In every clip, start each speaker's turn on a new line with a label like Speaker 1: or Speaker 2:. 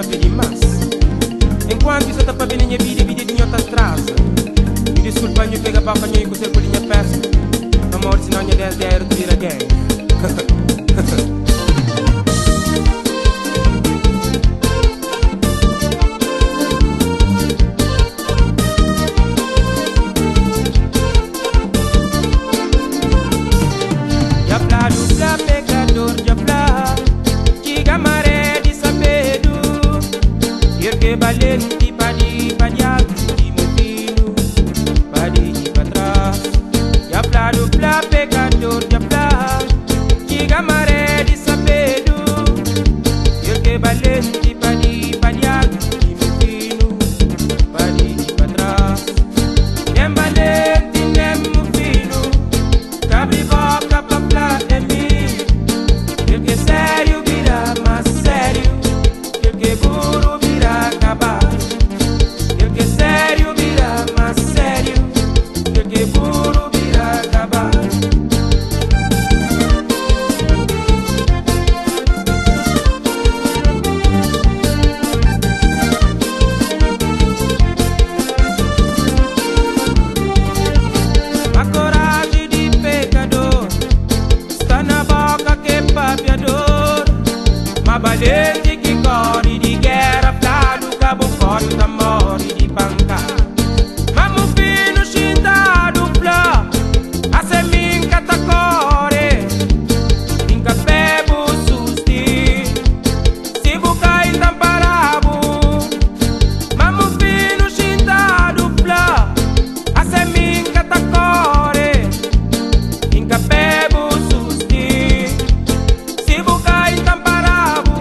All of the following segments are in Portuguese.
Speaker 1: para pedir mais. Enquanto isso está para ver minha vida, vida de outra atrasa. Me desculpa, eu pego a boca e eu consigo por minha peça. Amor, senão eu desde a to ir again. Já pecador, já plá, diga maré de sabedo, ergue valente, padi, padiado, de meu filho, padi, para trás. Já plá, pecador, já plá, diga maré de sabedo, ergue valente, padi, padiado, de meu filho, padi, para trás. Nem valente, nem meu filho, cabe boca pra plá de mim. Porque sério vira mais sério, porque burro vira cavalo. Porque sério vira mais sério, porque burro vira cavalo. A coragem de pecador está na boca que papiador. Mas valente que corre de guerra, pra do cabo corre da morte de pancada. Mas meu filho xinda do plá, a seminca tá core, inca pebo susti, se buca e tamparabo. Mas meu filho xinda do plá, a seminca tá core, inca pebo susti, se buca e tamparabo.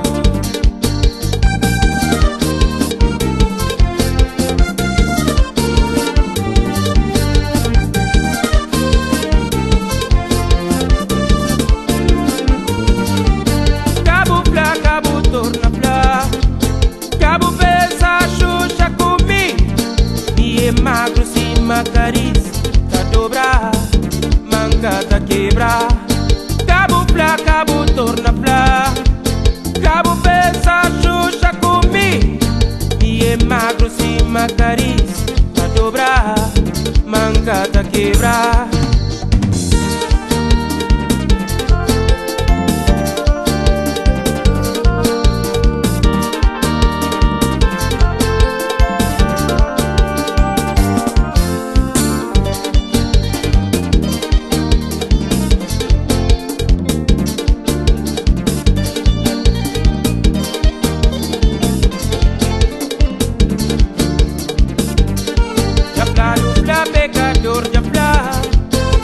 Speaker 1: Cabo plá, cabo torna plá, cabo pensa xuxa comigo. E é magro, cima cariz, tá dobrar, manca tá quebrar. Cabo plá, cabo torna plá, cabo pensa xuxa comigo. E é magro, cima cariz, tá dobrar, manca tá quebrar. Já pecador, já plá,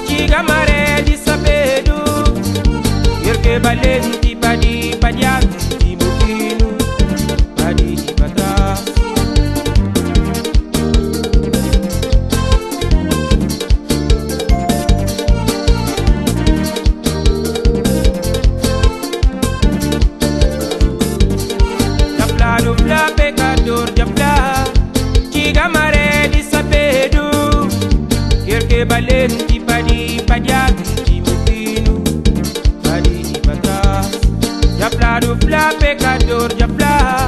Speaker 1: diga maré de sabedo, ergue valente, padi, padiado, de meu filho, padi, para trás. Já plá, pecador, já plá, diga maré de sabedo, ergue valente, padi, padiado, de meu filho, padi, para trás. Já plá, pecador, já plá,